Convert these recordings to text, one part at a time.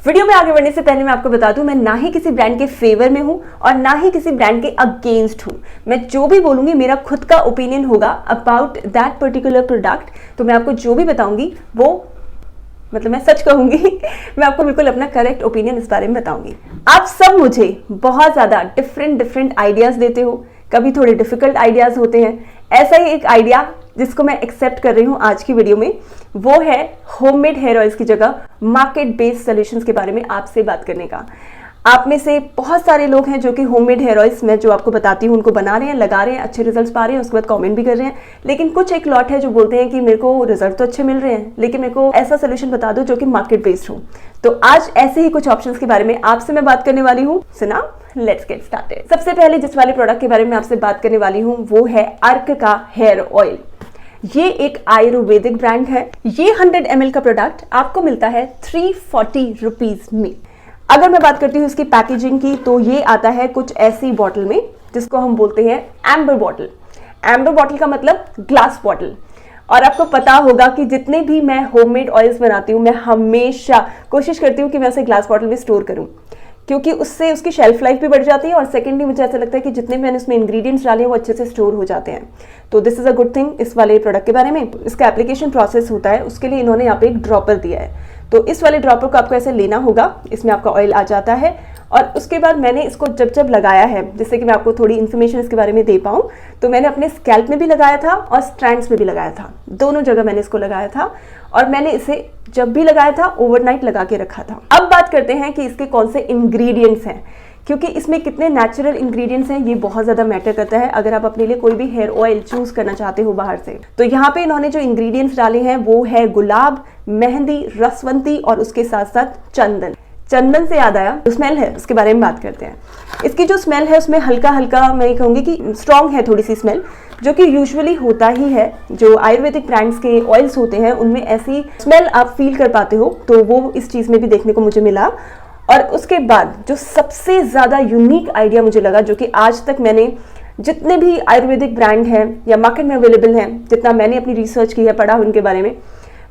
Video में आगे बढ़ने से पहले मैं आपको बता दूं, मैं ना ही किसी ब्रांड के फेवर में हूं और ना ही किसी ब्रांड के अगेंस्ट हूं। मैं जो भी बोलूंगी मेरा खुद का ओपिनियन होगा अबाउट दैट पर्टिकुलर प्रोडक्ट। तो मैं आपको जो भी बताऊंगी वो मैं सच कहूंगी मैं आपको बिल्कुल अपना करेक्ट ओपिनियन इस बारे में बताऊंगी। आप सब मुझे बहुत ज़्यादा डिफरेंट आइडियाज़ देते हो, कभी थोड़े डिफिकल्ट आइडियाज़ होते हैं। ऐसा ही एक आइडिया जिसको मैं एक्सेप्ट कर रही हूँ आज की वीडियो में, वो है होममेड हेयर ऑयल्स की जगह मार्केट बेस्ड सॉल्यूशंस के बारे में आपसे बात करने का। आप में से बहुत सारे लोग हैं जो कि होममेड हेयर ऑयल्स मैं जो आपको बताती हूँ उनको बना रहे हैं, लगा रहे हैं, अच्छे रिजल्ट्स पा रहे हैं, उसके बाद कमेंट भी कर रहे हैं। लेकिन कुछ एक लॉट है जो बोलते हैं कि मेरे को रिजल्ट तो अच्छे मिल रहे हैं लेकिन मेरे को ऐसा सोल्यूशन बता दो जो कि मार्केट बेस्ड हो। तो आज ऐसे ही कुछ ऑप्शंस के बारे में आपसे मैं बात करने वाली हूँ। सुना, लेट्स गेट स्टार्टेड। सबसे पहले जिस वाले प्रोडक्ट के बारे में आपसे बात करने वाली हूँ वो है अर्क का हेयर ऑयल। ये एक आयुर्वेदिक ब्रांड है। ये 100 ml का प्रोडक्ट आपको मिलता है 340 रुपीज में। अगर मैं बात करती हूँ इसकी पैकेजिंग की तो ये आता है कुछ ऐसी बॉटल में जिसको हम बोलते हैं एम्बर बॉटल। एम्बर बॉटल का मतलब ग्लास बॉटल। और आपको पता होगा कि जितने भी मैं होममेड ऑयल्स बनाती हूँ मैं हमेशा कोशिश करती हूँ कि मैं उसे ग्लास बॉटल में स्टोर करूँ, क्योंकि उससे उसकी शेल्फ लाइफ भी बढ़ जाती है और सेकेंडली मुझे ऐसा लगता है कि जितने मैंने उसमें इंग्रेडिएंट्स डाले हैं वो अच्छे से स्टोर हो जाते हैं। तो this is a good thing इस वाले प्रोडक्ट के बारे में। इसका एप्लीकेशन प्रोसेस होता है, उसके लिए इन्होंने यहाँ पे एक ड्रॉपर दिया है। तो इस वाले ड्रॉपर को आपको ऐसे लेना होगा, इसमें आपका ऑयल आ जाता है और उसके बाद मैंने इसको जब लगाया है, जिससे कि मैं आपको थोड़ी इन्फॉर्मेशन इसके बारे में दे पाऊँ, तो मैंने अपने स्कैल्प में भी लगाया था और स्ट्रैंड्स में भी लगाया था, दोनों जगह मैंने इसको लगाया था। और मैंने इसे जब भी लगाया था ओवरनाइट लगा के रखा था। अब बात करते हैं कि इसके कौन से इंग्रेडिएंट्स हैं, क्योंकि इसमें कितने नेचुरल इंग्रेडिएंट्स हैं ये बहुत ज़्यादा मैटर करता है अगर आप अपने लिए कोई भी हेयर ऑयल चूज करना चाहते हो बाहर से। तो यहाँ पे इन्होंने जो इंग्रेडिएंट्स डाले हैं वो है गुलाब, मेहंदी, रसवंती और उसके साथ साथ चंदन। चंदन से याद आया, जो स्मेल है उसके बारे में बात करते हैं। इसकी जो स्मेल है उसमें हल्का हल्का मैं कहूँगी कि स्ट्रॉन्ग है थोड़ी सी स्मेल, जो कि यूजुअली होता ही है। जो आयुर्वेदिक ब्रांड्स के ऑयल्स होते हैं उनमें ऐसी स्मेल आप फील कर पाते हो, तो वो इस चीज़ में भी देखने को मुझे मिला। और उसके बाद जो सबसे ज़्यादा यूनिक आइडिया मुझे लगा, जो कि आज तक मैंने जितने भी आयुर्वेदिक ब्रांड हैं या मार्केट में अवेलेबल हैं, जितना मैंने अपनी रिसर्च की है, पढ़ा उनके बारे में,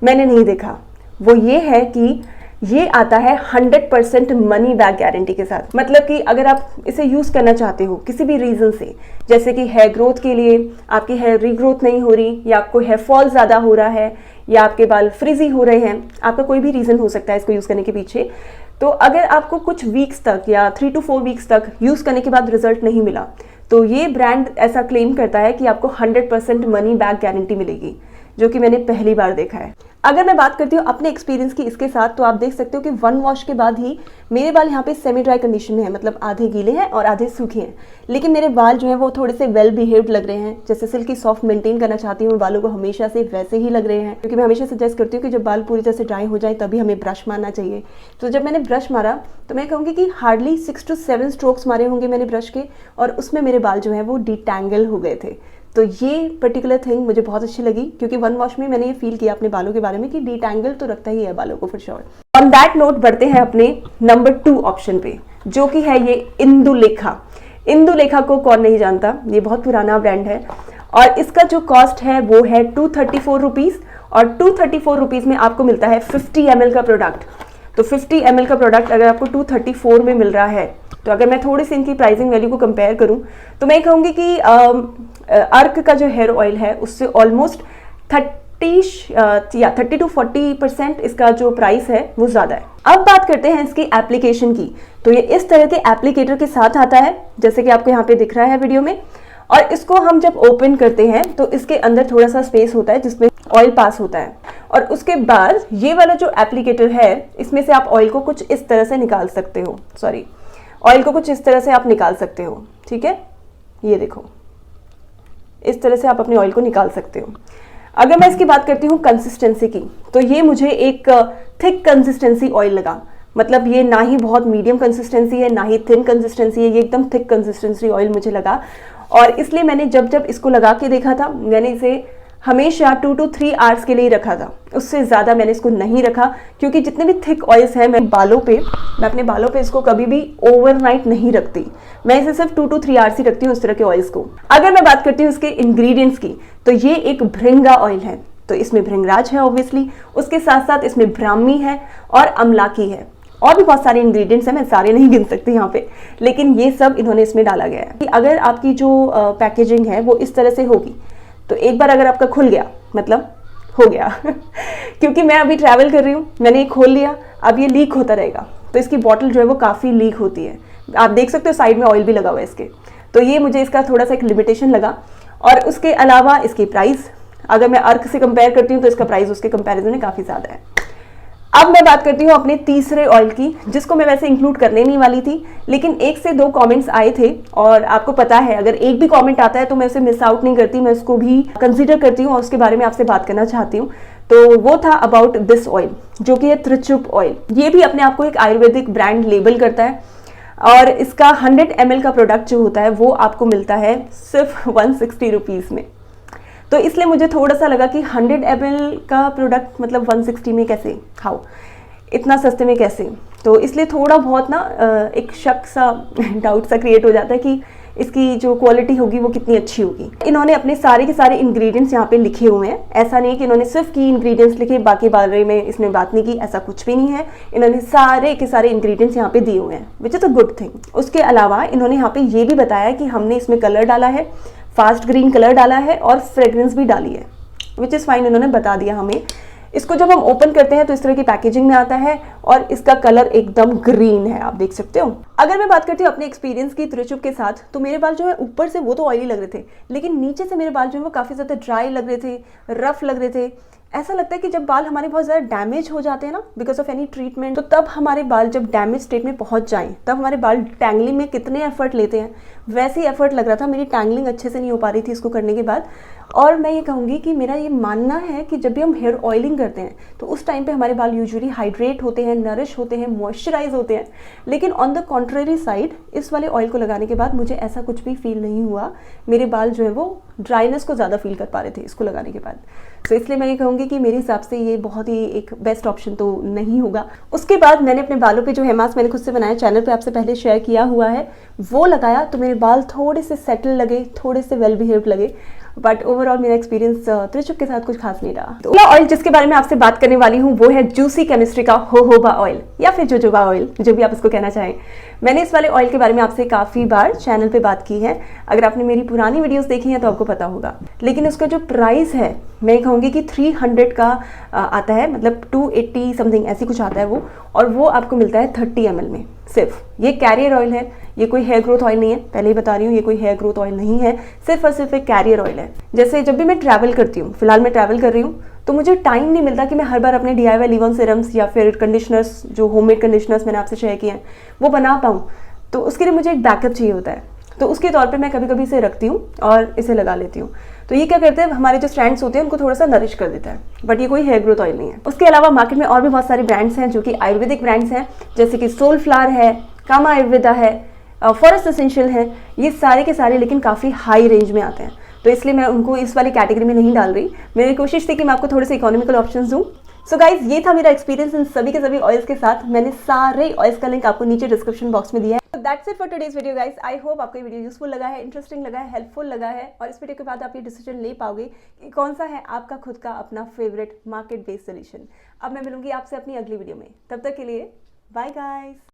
मैंने नहीं देखा, वो ये है कि ये आता है 100% मनी बैक गारंटी के साथ। मतलब कि अगर आप इसे यूज़ करना चाहते हो किसी भी रीज़न से, जैसे कि हेयर ग्रोथ के लिए आपकी हेयर रीग्रोथ नहीं हो रही, या आपको हेयर फॉल ज़्यादा हो रहा है, या आपके बाल फ्रिजी हो रहे हैं, आपका कोई भी रीज़न हो सकता है इसको यूज़ करने के पीछे। तो अगर आपको कुछ वीक्स तक या 3 to 4 वीक्स तक यूज़ करने के बाद रिजल्ट नहीं मिला, तो ये ब्रांड ऐसा क्लेम करता है कि आपको 100% मनी बैक गारंटी मिलेगी, जो कि मैंने पहली बार देखा है। अगर मैं बात करती हूँ अपने एक्सपीरियंस की इसके साथ, तो आप देख सकते हो कि 1 वॉश के बाद ही मेरे बाल यहाँ पे सेमी ड्राई कंडीशन में है, मतलब आधे गीले हैं और आधे सूखे हैं। लेकिन मेरे बाल जो हैं वो थोड़े से वेल बिहेव्ड लग रहे हैं, जैसे सिल्की सॉफ्ट मेंटेन करना चाहती हूँ बालों को हमेशा से, वैसे ही लग रहे हैं। क्योंकि मैं हमेशा सजेस्ट करती हूँ कि जब बाल पूरी तरह से ड्राई हो जाए तभी हमें ब्रश मारना चाहिए। तो जब मैंने ब्रश मारा तो मैं कहूँगी कि हार्डली 6 to 7 स्ट्रोक्स मारे होंगे मैंने ब्रश के, और उसमें मेरे बाल जो है वो डिटैंगल हो गए थे। तो ये पर्टिकुलर थिंग मुझे बहुत अच्छी लगी, क्योंकि 1 वॉश में मैंने ये फील किया अपने बालों के बारे में कि डिटैंगल तो रखता ही है बालों को for sure. On that note बढ़ते हैं अपने नंबर 2 ऑप्शन पे, जो कि है ये इंदुलेखा। इंदुलेखा को कौन नहीं जानता, ये बहुत पुराना ब्रांड है और इसका जो कॉस्ट है वो है 234 रुपीज़। और 234 रुपीज़ में आपको मिलता है 50 ml का प्रोडक्ट। तो 50 ml का प्रोडक्ट अगर आपको 234 में मिल रहा है, तो अगर मैं थोड़ी सी इनकी प्राइसिंग वैल्यू को कंपेयर करूं तो मैं कहूँगी कि अर्क का जो हेयर ऑयल है उससे ऑलमोस्ट 30 to 40% इसका जो प्राइस है वो ज़्यादा है। अब बात करते हैं इसकी एप्लीकेशन की। तो ये इस तरह के एप्लीकेटर के साथ आता है, जैसे कि आपको यहाँ पे दिख रहा है वीडियो में। और इसको हम जब ओपन करते हैं तो इसके अंदर थोड़ा सा स्पेस होता है जिसमें ऑयल पास होता है, और उसके बाद ये वाला जो एप्लीकेटर है इसमें से आप ऑयल को कुछ इस तरह से निकाल सकते हो। ऑयल को कुछ इस तरह से आप निकाल सकते हो, ठीक है, ये देखो, इस तरह से आप अपने ऑयल को निकाल सकते हो। अगर मैं इसकी बात करती हूँ कंसिस्टेंसी की, तो ये मुझे एक थिक कंसिस्टेंसी ऑयल लगा। मतलब ये ना ही बहुत मीडियम कंसिस्टेंसी है ना ही थिन कंसिस्टेंसी है, ये एकदम थिक कंसिस्टेंसी ऑयल मुझे लगा। और इसलिए मैंने जब इसको लगा के देखा था, मैंने इसे हमेशा 2 to 3 आवर्स के लिए रखा था, उससे ज़्यादा मैंने इसको नहीं रखा, क्योंकि जितने भी थिक ऑयल्स हैं मैं अपने बालों पे इसको कभी भी ओवरनाइट नहीं रखती। मैं इसे सिर्फ 2 to 3 आवर्स ही रखती हूँ इस तरह के ऑयल्स को। अगर मैं बात करती हूँ इसके इंग्रेडिएंट्स की, तो ये एक भृंगा ऑयल है, तो इसमें भृंगराज है ऑब्वियसली, उसके साथ साथ इसमें ब्राह्मी है और अमलाकी है। और भी बहुत सारे इंग्रेडिएंट्स हैं, मैं सारे नहीं गिन सकती यहाँ पे, लेकिन ये सब इन्होंने इसमें डाला गया है कि अगर आपकी जो पैकेजिंग है वो इस तरह से होगी तो एक बार अगर आपका खुल गया मतलब हो गया क्योंकि मैं अभी ट्रैवल कर रही हूँ, मैंने ये खोल लिया, अब ये लीक होता रहेगा, तो इसकी बॉटल जो है वो काफ़ी लीक होती है। आप देख सकते हो साइड में ऑयल भी लगा हुआ है इसके, तो ये मुझे इसका थोड़ा सा एक लिमिटेशन लगा। और उसके अलावा इसकी प्राइस अगर मैं अर्क से कंपेयर करती हूँ तो इसका प्राइस उसके कंपैरिजन में काफ़ी ज़्यादा है। अब मैं बात करती हूँ अपने तीसरे ऑयल की, जिसको मैं वैसे इंक्लूड करने नहीं वाली थी, लेकिन 1 से 2 कमेंट्स आए थे और आपको पता है अगर एक भी कमेंट आता है तो मैं उसे मिस आउट नहीं करती, मैं उसको भी कंसीडर करती हूँ और उसके बारे में आपसे बात करना चाहती हूँ। तो वो था अबाउट दिस ऑयल जो कि है त्रिचुप ऑयल। ये भी अपने आप को एक आयुर्वेदिक ब्रांड लेबल करता है और इसका 100 ml का प्रोडक्ट जो होता है वो आपको मिलता है सिर्फ 160 रुपीज़ में। तो इसलिए मुझे थोड़ा सा लगा कि 100 ml का प्रोडक्ट मतलब 160 में कैसे, हाउ, इतना सस्ते में कैसे। तो इसलिए थोड़ा बहुत ना एक शक सा डाउट सा क्रिएट हो जाता है कि इसकी जो क्वालिटी होगी वो कितनी अच्छी होगी। इन्होंने अपने सारे के सारे इंग्रेडिएंट्स यहाँ पे लिखे हुए हैं, ऐसा नहीं कि इन्होंने सिर्फ की इंग्रेडिएंट्स लिखे बाकी बारे में इसमें बात नहीं की, ऐसा कुछ भी नहीं है। इन्होंने सारे के सारे इंग्रेडिएंट्स यहाँ पे दिए हुए हैं, which is a good thing. उसके अलावा इन्होंने यहाँ पे ये भी बताया कि हमने इसमें कलर डाला है, फास्ट ग्रीन कलर डाला है और फ्रेग्रेंस भी डाली है, विच इज़ फाइन, इन्होंने बता दिया हमें। इसको जब हम ओपन करते हैं तो इस तरह की पैकेजिंग में आता है और इसका कलर एकदम ग्रीन है, आप देख सकते हो। अगर मैं बात करती हूँ अपने एक्सपीरियंस की त्रिचुप के साथ, तो मेरे बाल जो है ऊपर से वो तो ऑयली लग रहे थे, लेकिन नीचे से मेरे बाल जो है वो काफ़ी ज़्यादा ड्राई लग रहे थे, रफ लग रहे थे। ऐसा लगता है कि जब बाल हमारे बहुत ज़्यादा डैमेज हो जाते हैं ना बिकॉज ऑफ एनी ट्रीटमेंट, तो तब हमारे बाल जब डैमेज स्टेट में पहुंच जाएं तब हमारे बाल टैंगलिंग में कितने एफर्ट लेते हैं, वैसे ही एफर्ट लग रहा था। मेरी टैंगलिंग अच्छे से नहीं हो पा रही थी इसको करने के बाद। और मैं ये कहूँगी कि मेरा ये मानना है कि जब भी हम हेयर ऑयलिंग करते हैं तो उस टाइम पे हमारे बाल यूजुअली हाइड्रेट होते हैं, नरिश होते हैं, मॉइस्चराइज होते हैं। लेकिन ऑन द कॉन्ट्रेरी साइड इस वाले ऑयल को लगाने के बाद मुझे ऐसा कुछ भी फील नहीं हुआ। मेरे बाल जो है वो ड्राइनेस को ज़्यादा फील कर पा रहे थे इसको लगाने के बाद। तो इसलिए मैं ये कहूँगी कि मेरे हिसाब से ये बहुत ही एक बेस्ट ऑप्शन तो नहीं होगा। उसके बाद मैंने अपने बालों पे जो हेयर मास्क मैंने खुद से बनाया, चैनल पे आपसे पहले शेयर किया हुआ है, वो लगाया तो मेरे बाल थोड़े से सेटल लगे, थोड़े से वेल बिहेव्ड लगे। बट ओवरऑल मेरा एक्सपीरियंस त्रिचुप के साथ कुछ खास नहीं रहा। तो ऑयल जिसके बारे में आपसे बात करने वाली हूँ वो है जूसी केमिस्ट्री का जोजोबा ऑयल या फिर जोजोबा ऑयल, जो भी आप इसको कहना चाहें। मैंने इस वाले ऑयल के बारे में आपसे काफ़ी बार चैनल पे बात की है, अगर आपने मेरी पुरानी वीडियोस देखी हैं तो आपको पता होगा। लेकिन उसका जो प्राइस है मैं कहूँगी कि 300 का आता है, मतलब 280 समथिंग ऐसी कुछ आता है वो, और वो आपको मिलता है 30 ml में सिर्फ। ये कैरियर ऑयल है, ये कोई हेयर ग्रोथ ऑयल नहीं है, पहले ही बता रही हूँ, ये कोई हेयर ग्रोथ ऑयल नहीं है, सिर्फ और सिर्फ एक कैरियर ऑयल है। जैसे जब भी मैं ट्रैवल करती हूँ, फिलहाल मैं ट्रैवल कर रही हूँ, तो मुझे टाइम नहीं मिलता कि मैं हर बार अपने DIY लीव-ऑन सीरम्स या फिर कंडीशनर्स, जो होममेड कंडीशनर्स मैंने आपसे शेयर किए हैं, वो बना पाऊँ। तो उसके लिए मुझे एक बैकअप चाहिए होता है, तो उसके तौर पे मैं कभी कभी इसे रखती हूँ और इसे लगा लेती हूँ। तो ये क्या करते हैं, हमारे जो स्ट्रैंड्स होते हैं उनको थोड़ा सा नरिश कर देता है, बट ये कोई हेयर ग्रोथ ऑयल नहीं है। उसके अलावा मार्केट में और भी बहुत सारे ब्रांड्स हैं जो कि आयुर्वेदिक ब्रांड्स हैं, जैसे कि सोलफ्लावर है, कामा आयुर्वेदा है, फॉरेस्ट एसेंशियल है, ये सारे के सारे लेकिन काफ़ी हाई रेंज में आते हैं। तो इसलिए मैं उनको इस वाली कैटेगरी में नहीं डाल रही। मेरी कोशिश थी कि मैं आपको थोड़े से इकोनॉमिकल ऑप्शंस दूँ। सो गाइज, ये था मेरा एक्सपीरियंस इन सभी के सभी ऑयल्स के साथ। मैंने सारे ऑयल्स का लिंक आपको नीचे डिस्क्रिप्शन बॉक्स में दिया है। तो that's it for today's video guys. I hope आपको ये वीडियो यूजफुल लगा है, इंटरेस्टिंग लगा है, हेल्पफुल लगा है, और इस वीडियो के बाद आप ये डिसीजन ले पाओगे कि कौन सा है आपका खुद का अपना फेवरेट मार्केट बेस्ड सोल्यूशन। अब मैं मिलूंगी आपसे अपनी अगली वीडियो में, तब तक के लिए बाय गाइज।